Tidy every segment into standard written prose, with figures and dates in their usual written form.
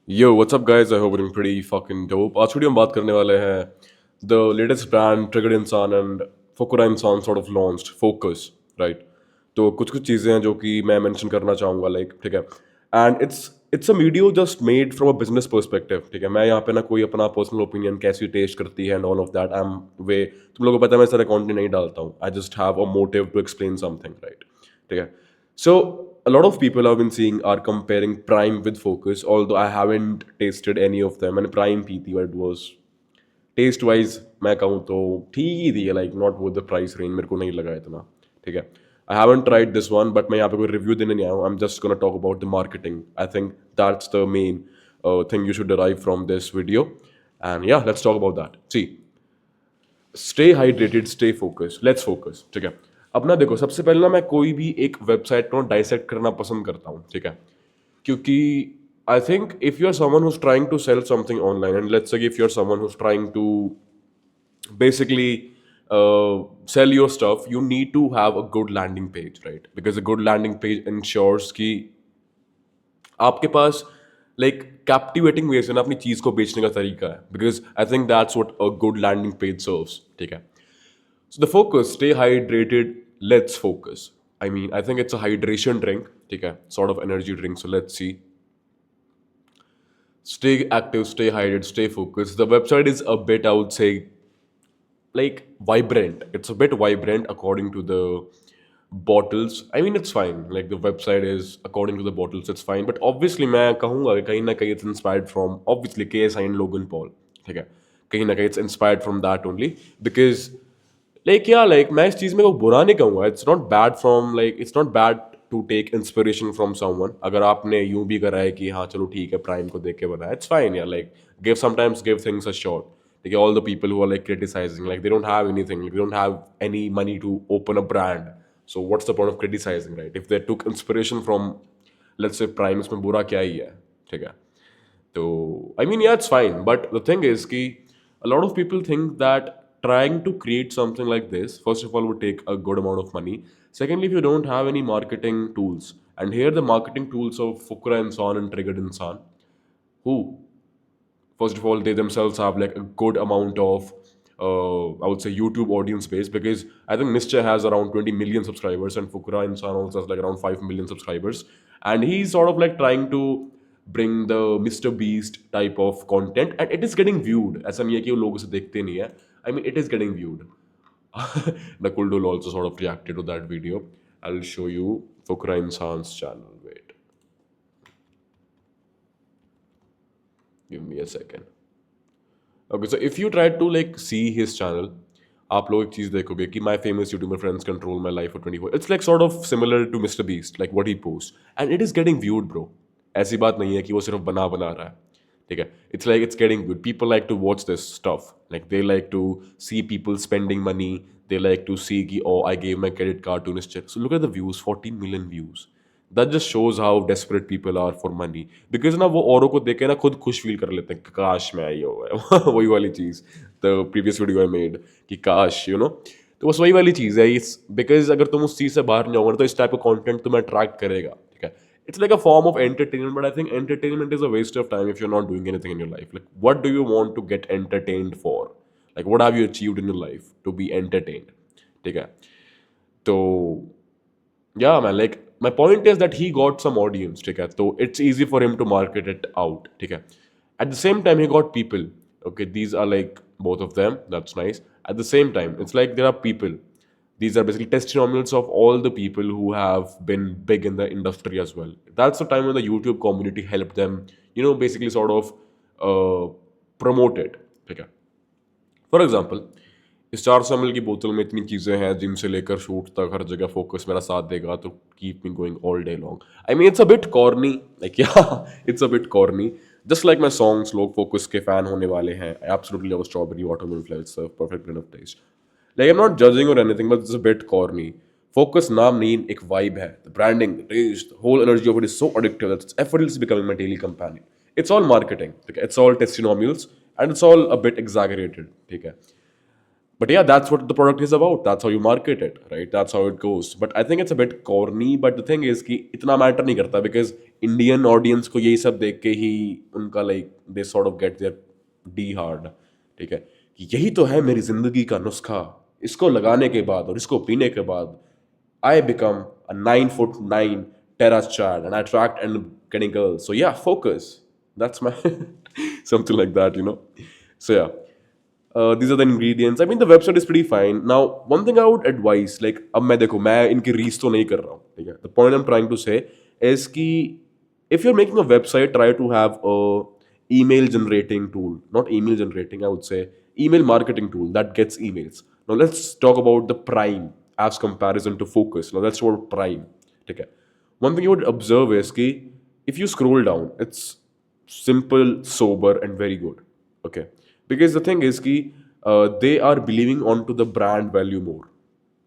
Yo, what's up guys? I hope you're doing pretty fucking dope. आज video हम बात करने वाले हैं the latest brand Triggered Insan and Fokura Insan sort of launched Focus, right? तो कुछ कुछ चीज़ें हैं जो कि मैं मेंशन करना चाहूँगा लाइक ठीक है and it's a video just made from a business perspective ठीक है मैं यहाँ पे ना कोई अपना पर्सनल ओपिनियन कैसी टेस्ट करती है and all of that I am way तुम लोगों को पता है मैं सारा कंटेंट नहीं डालता हूँ I just have a motive to explain something right ठीक है so a lot of people I've been seeing are comparing Prime with Focus, although I haven't tasted any of them. And Prime P थी, but it was taste wise मैं कहूँ तो ठीक ही थी like not worth the price range मेरे को नहीं लगा इतना ठीक है I haven't tried this one, but मैं यहाँ पे कोई review देने नहीं आया हूँ. I'm just gonna talk about the marketing. I think that's the main thing you should derive from this video. And yeah, let's talk about that. See, stay hydrated stay focus let's focus ठीक है अब ना देखो सबसे पहले ना मैं कोई भी एक वेबसाइट को डाइसेक्ट करना पसंद करता हूँ ठीक है क्योंकि I think if you are someone who's trying to sell something online and let's say if you are someone who's trying to basically sell your stuff, you need to have a good landing page, right? Because a good landing page ensures कि आपके पास like captivating वे से ना अपनी चीज को बेचने का तरीका है because I think that's what a good landing page serves ठीक है so the focus stay hydrated let's focus I mean I think it's a hydration drink ठीक है sort of energy drink so let's see stay active stay hydrated stay focused the website is a bit I would say like vibrant. It's a bit vibrant according to the bottles. I mean, it's fine. Like the website is according to the bottles, it's fine. But obviously, मैं कहूँगा कि कहीं ना कहीं it's inspired from obviously KSI and Logan Paul. ठीक है कहीं ना कहीं it's inspired from that only because like yeah like मैं इस चीज़ में को बुरा नहीं कहूँगा. It's not bad from like it's not bad to take inspiration from someone. अगर आपने यूं भी करा है कि हाँ चलो ठीक है प्राइम को देख के बनाया it's fine yeah like give sometimes give things a shot. Like all the people who are like criticizing like they don't have anything like, they don't have any money to open a brand so what's the point of criticizing right if they took inspiration from let's say prime इसमें बुरा क्या ही है ठीक है तो I mean yeah it's fine but the thing is कि a lot of people think that trying to create something like this first of all would take a good amount of money secondly if you don't have any marketing tools and here the marketing tools of Fukra Insan and Triggered Insan who first of all they themselves have like a good amount of I would say YouTube audience base because I think Mr. has around 20 million subscribers and Fukra Insan also has like around 5 million subscribers and he's sort of like trying to bring the Mr. Beast type of content and it is getting viewed ऐसा नहीं है कि वो लोग उसे देखते नहीं है I mean it is getting viewed Nakul Dul also sort of reacted to that video I'll show you Fukra Insan's channel wait give me a second Okay, so if you try to like see his channel, आप लोग एक चीज देखोगे कि my famous YouTuber friends control my life for 24. It's like sort of similar to Mr. Beast, like what he posts, and it is getting viewed, bro. ऐसी बात नहीं है कि वो सिर्फ बना रहा है ठीक है It's like it's getting good. People like to watch this stuff. Like they like to see people spending money. They like to see कि oh I gave my credit card to Mr. So look at the views, 14 million views. That just shows how desperate people are for money. Because ना वो औरों को देख के ना खुद खुश फील कर लेते हैं कि काश मैं ये हो गया वही वाली चीज़ the previous video I made कि काश यू नो तो बस वही वाली चीज़ है इस बिकॉज अगर तुम उस चीज़ से बाहर नहीं जाओगे तो इस टाइप का कंटेंट तुम्हें अट्रैक्ट करेगा ठीक है It's like a form of entertainment, but I think entertainment is a waste of time if you're not doing anything in your life. Like, what do you want to get entertained for? Like, what have you achieved in your life to be entertained? ठीक है तो yeah man like my point is that he got some audience ठीक है so it's easy for him to market it out ठीक है at the same time he got people okay these are like both of them that's nice at the same time it's like there are people these are basically testimonials of all the people who have been big in the industry as well that's the time when the YouTube community helped them you know basically sort of uh, promote it ठीक है for example इस 400 ml की बोतल में इतनी चीज़ें हैं gym से लेकर शूट तक हर जगह फोकस मेरा साथ देगा तो keep me going all day long I mean it's a bit corny like yeah it's a bit corny just like my songs लोग फोकस के फैन होने वाले हैं I absolutely love strawberry watermelon flavour it's a perfect blend of taste like I am not judging or anything but it's a bit corny Focus नाम नहीं एक vibe है the branding the taste the whole energy of it is so addictive that it's effortlessly becoming my daily companion it's all marketing ठीक है it's all testimonials and it's all a bit exaggerated ठीक है But yeah, that's what the product is about. That's how you market it, right? That's how it goes. But I think it's a bit corny. But the thing is कि इतना matter नहीं करता because Indian audience को यही सब देख के ही उनका like they sort of get their D hard, ठीक है कि यही तो है मेरी जिंदगी का नुस्खा, इसको लगाने के बाद और इसको पीने के बाद I become a 9'9" terrace child and I attract and getting girls. So yeah, focus. That's my something like that, you know. So yeah. These are the ingredients. I mean, the website is pretty fine. Now, one thing I would advise, like, अब मैं देखो मैं इनकी reach तो नहीं कर रहा हूँ, ठीक है. The point I'm trying to say is कि if you're making a website, try to have a email generating tool, not email generating, I would say email marketing tool that gets emails. Now let's talk about the Prime as comparison to Focus. Now let's talk about Prime, ठीक है. One thing you would observe is कि if you scroll down, it's simple, sober, and very good. Okay, because the thing is कि they are believing onto the brand value more.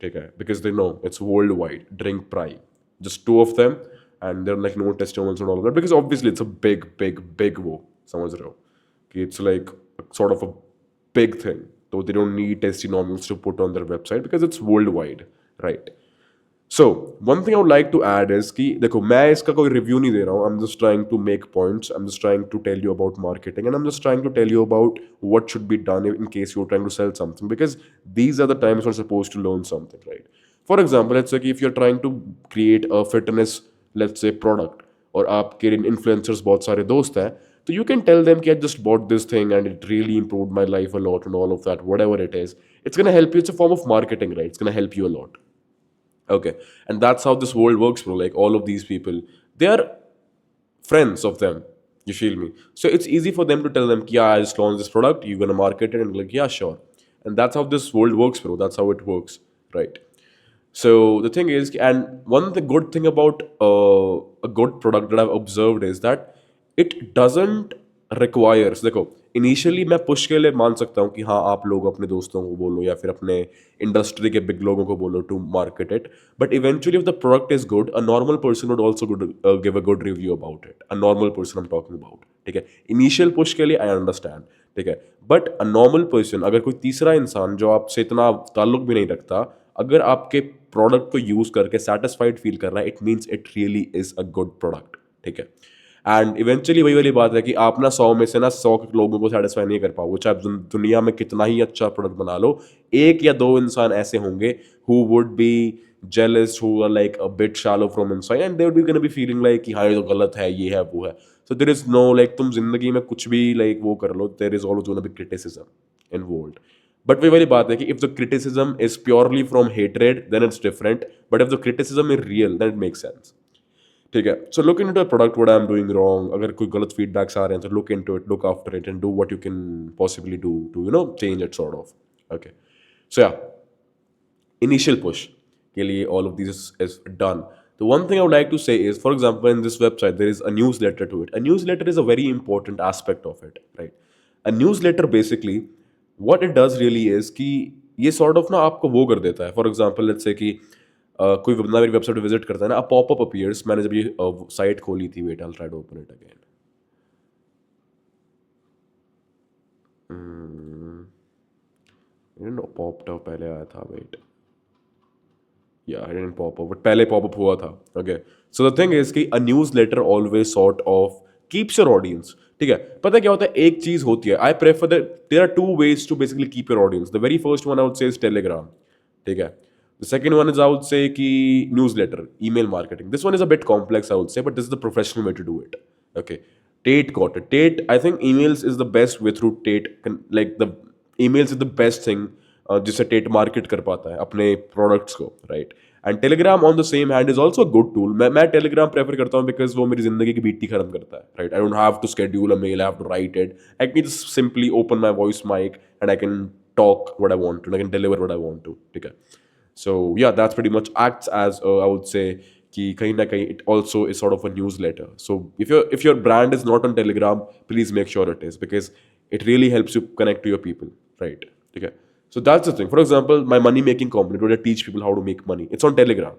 Okay, because they know it's worldwide. Drink Prime, just two of them, and they're like no testimonials and all of that. Because obviously it's a big, big, big वो समझ रहे हो कि it's like sort of a big thing. So they don't need testimonials to put on their website because it's worldwide, right? So one thing I would like to add is कि देखो मैं इसका कोई रिव्यू नहीं दे रहा हूँ. I'm just trying to make points. I'm just trying to tell you about marketing, and I'm just trying to tell you about what should be done in case you're trying to sell something, because these are the times you're supposed to learn something, right? For example, let's say कि if you're trying to create a fitness, let's say, product, और आपके influencers बहुत सारे दोस्त हैं, तो you can tell them कि I just bought this thing and it really improved my life a lot and all of that, whatever it is. It's gonna help you. It's a form of marketing, right? It's gonna help you a lot. Okay. And that's how this world works, bro. Like all of these people, they are friends of them. You feel me? So it's easy for them to tell them, yeah, I just launched this product, you're gonna market it, and like, yeah, sure. And that's how this world works, bro. That's how it works. Right. So the thing is, and one of the good thing about a good product that I've observed is that it doesn't requires. देखो initially मैं push के लिए मान सकता हूँ कि हाँ आप लोग अपने दोस्तों को बोलो या फिर अपने इंडस्ट्री के बिग लोगों को बोलो to market it, but eventually if the product is good a normal person would also give a good review about it. A normal person I am talking about, ठीक है. इनिशियल पुश के लिए I understand, ठीक है. But a normal person, अगर कोई तीसरा इंसान जो आपसे इतना ताल्लुक भी नहीं रखता, अगर आपके प्रोडक्ट को यूज करके सेटिस्फाइड फील कर रहा है, it means it really is a good product, ठीक है. एंड इवेंचुअली वही वाली बात है कि आप ना 100 में से ना 100 लोगों को सेटिस्फाई नहीं कर पाओगे, चाहे आप दुनिया में कितना ही अच्छा प्रोडक्ट बना लो. एक या दो इंसान ऐसे होंगे who would be jealous, who are like a bit shallow from inside, and they would be gonna be feeling like कि हाँ ये तो गलत है, ये है, वो है. So there is no like तुम जिंदगी में कुछ भी लाइक वो कर लो, there is always gonna be criticism involved. But वही वाली बात है कि if the criticism is purely from hatred then it's different, but if the criticism is real then it makes sense, ठीक है. So look into the product, what I am doing wrong. अगर कोई गलत फीडबैक्स आ रहे हैं तो look into it, look after it, and do what you can possibly do to change it sort of. Okay. So yeah initial push के लिए all of this is done. The one thing I would like to say is, for example, in this website there is a newsletter to it. A newsletter is a very important aspect of it, right? A newsletter basically what it does really is कि ये sort of ना आपको वो कर देता है. For example, let's say कि कोई बंदा मेरी वेबसाइट पे विजिट करता है ना, a pop-up appears. मैंने जब ये साइट खोली थी, wait I'll try to open it again. You know popped up पहले आया था, wait. Yeah, I didn't pop up, but पहले pop up हुआ था. Okay. So the thing is कि a newsletter always sort of keeps your audience. ठीक है. पता है क्या होता है, एक चीज होती है. I prefer that there are two ways to basically keep your audience. The very first one I would say is Telegram. ठीक है. The second one is I would say कि newsletter, email marketing. This one is a bit complex I would say, but this is the professional way to do it. Okay. Tate got it. Tate, I think emails is the best way through Tate. Like the emails is the best thing जिससे TET market कर पाता है अपने products को, right. And Telegram on the same hand is also good tool. मैं Telegram prefer करता हूँ because वो मेरी जिंदगी की बीटी खत्म करता है, right. I don't have to schedule a mail, I have to write it. I can just simply open my voice mic and I can talk what I want to, I can deliver what I want to, ठीक है. So yeah that's pretty much acts as I would say कि कहीं ना कहीं it also is sort of a newsletter. So if your brand is not on Telegram, please make sure it is, because it really helps you connect to your people, right, ठीक है. So that's the thing. For example, my money making company where I teach people how to make money. It's on Telegram.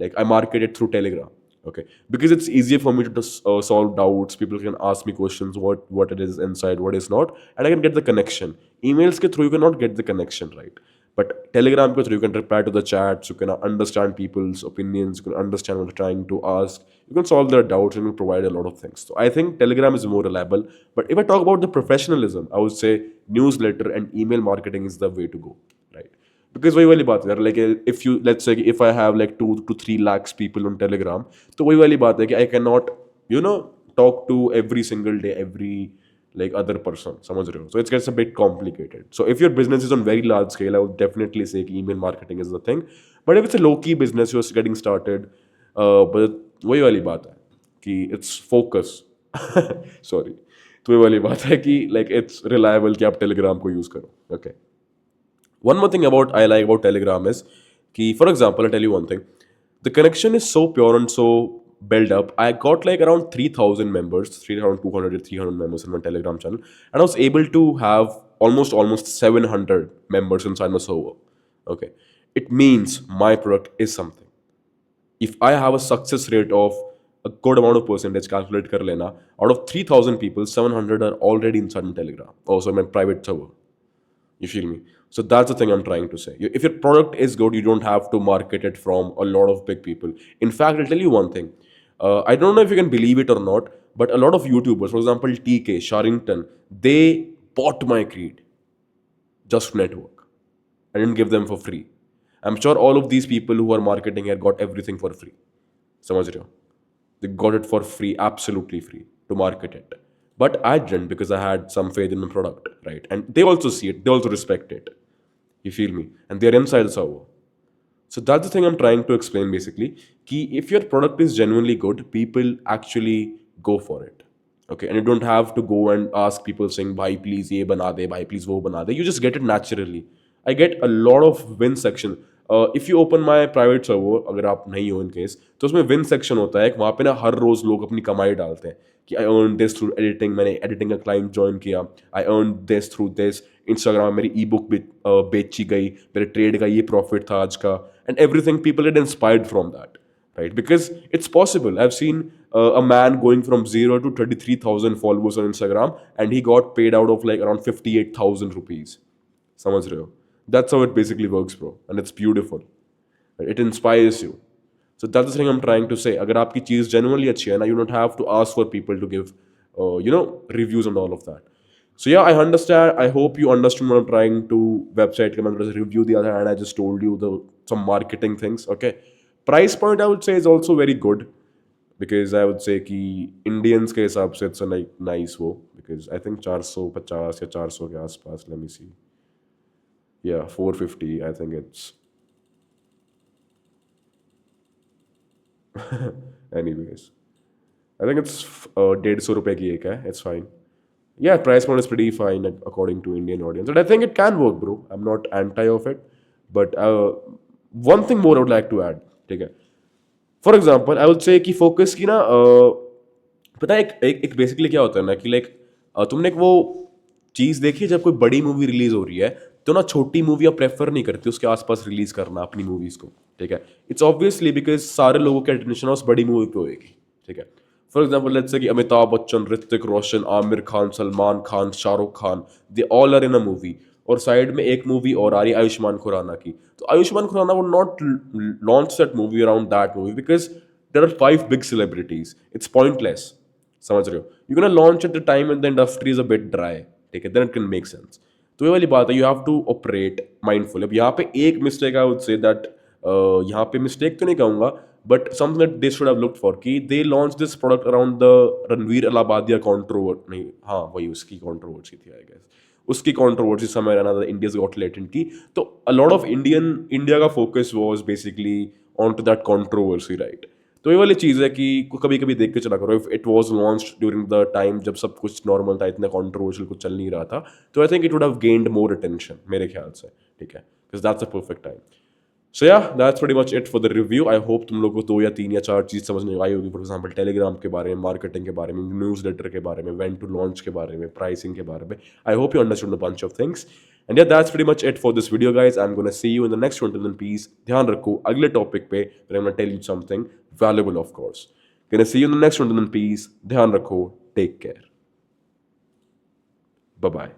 Like I market it through Telegram. Okay, because it's easier for me to just solve doubts. People can ask me questions, what it is inside, what is not, and I can get the connection. Emails ke through you cannot get the connection, right? But Telegram ke through you can reply to the chats, you can understand people's opinions, you can understand what they're trying to ask, you can solve their doubts, and you can provide a lot of things. So I think Telegram is more reliable. But if I talk about the professionalism, I would say newsletter and email marketing is the way to go, right? Because वही वाली बात है यार, like if you, let's say if I have like 2 to 3 lakhs people on Telegram, तो वही वाली बात है कि I cannot, you know, talk to every single day every like other person, समझ रहे हो? So it gets a bit complicated. So if your business is on very large scale, I would definitely say कि email marketing is the thing. But if it's a low key business you're getting started, but वही वाली बात है कि it's focus. Sorry, तो वही वाली बात है कि like it's reliable कि आप Telegram को use करो. Okay. One more thing about I like about Telegram is कि, for example, I'll tell you one thing. The connection is so pure and so built up. I got like around 3,000 members, 3,200 to 300 members in my Telegram channel, and I was able to have almost 700 members inside my server. Okay, it means my product is something. If I have a success rate of a good amount of percentage, calculate kar lena, out of 3,000 people, 700 are already inside my Telegram, also my private server. You feel me? So that's the thing I'm trying to say. If your product is good, you don't have to market it from a lot of big people. In fact, I'll tell you one thing. I don't know if you can believe it or not, but a lot of YouTubers, for example, TK, Sharrington, they bought my creed just to network. I didn't give them for free. I'm sure all of these people who are marketing here got everything for free. समझ रहे हो? They got it for free, absolutely free, to market it. But I didn't because I had some faith in the product, right? And they also see it, they also respect it. You feel me? And they're inside the server. So that's the thing I'm trying to explain basically. Ki if your product is genuinely good, people actually go for it. Okay, and you don't have to go and ask people saying, "Bhai, please ye bana de, bhai, please wo bana de." You just get it naturally. I get a lot of win section. If you open my private server, अगर आप नहीं हो in case, तो उसमें win section होता है, वहाँ पे ना हर रोज लोग अपनी कमाई डालते हैं कि I earned this through editing, मैंने editing का client join किया, I earned this through this, Instagram में मेरी e-book बेची गई, मेरे trade का ये profit था आज का, and everything people get inspired from that, right? Because it's possible. I've seen a man going from 0 to 33,000 followers on Instagram, and he got paid out of like around 58,000 rupees. समझ रहे हो? That's how it basically works, bro, and it's beautiful. It inspires you. So that's the thing I'm trying to say. अगर आपकी चीज़ genuinely अच्छी है ना, you don't have to ask for people to give, reviews and all of that. So yeah, I understand. I hope you understood what I'm trying to website का मैंने review दिया था, and I just told you the some marketing things. Okay, price point I would say is also very good because I would say कि Indians के हिसाब से it's a like nice वो, because I think 450 या 400 के आसपास. Let me see. Yeah, 450. I think it's. Anyways, I think it's 150 की एक है. It's fine. Yeah, price point is pretty fine according to Indian audience, and I think it can work, bro. I'm not anti of it, but one thing more I would like to add. ठीक है. For example, I would say कि focus की ना पता है एक basically क्या होता है ना कि like तुमने एक वो चीज़ देखी है, जब कोई बड़ी मूवी रिलीज हो रही है तो ना छोटी मूवी आप प्रेफर नहीं करती उसके आसपास रिलीज करना अपनी मूवीज को. ठीक है, इट्स ऑब्वियसली बिकॉज सारे लोगों की अटेंशन उस बड़ी मूवी पे होएगी. ठीक है, फॉर एग्जाम्पल लेट्स से कि Amitabh Bachchan, Hrithik Roshan, Aamir Khan, Salman Khan, Shahrukh Khan, they all are in a movie, और साइड में एक मूवी और आ रही है आयुष्मान खुराना की. तो Ayushmann Khurrana would not launch that movie around that movie because there are 5 big celebrities. It's pointless. समझ रहे हो? You can launch at the time and the industry is a bit dry. ठीक है, then it can make sense. तो ये वाली बात है, you have to operate mindful. अब यहाँ पे एक mistake I would say that, यहाँ पे मिस्टेक तो नहीं कहूँगा, but something that they should have looked for कि they launch this product around the Ranveer Allahbadia controversy, नहीं हाँ वही उसकी कंट्रोवर्सी थी आई गेस. उसकी कंट्रोवर्सी समय रहना था इंडियाज गॉट टैलेंट की. तो अ लॉट ऑफ इंडिया का focus was basically on to that controversy, right? तो ये वाली चीज़ है कि कभी कभी देख के चला करो. If it was launched during the time जब सब कुछ नॉर्मल था, इतना कंट्रोवर्शियल कुछ चल नहीं रहा था, तो I think it would have gained more attention मेरे ख्याल से. ठीक है, because that's a perfect time. So yeah that's very much it for the review. I hope तुम लोग को 2 या 3 या 4 चीज़ समझ में आई होगी। फॉर एग्जाम्पल टेलीग्राम के बारे में, मार्केटिंग के बारे में, न्यूज़ लेटर के बारे में, वेन टू लॉन्च के बारे में, प्राइसिंग के बारे में। I hope you understood a bunch of things. And yeah that's very much it for this video guys. I am gonna see you in the next one. Till then please ध्यान रखो अगले topic पे, I am gonna tell you something valuable of course. Gonna see you in the next one. Till then please ध्यान रखो। Take care. Bye bye.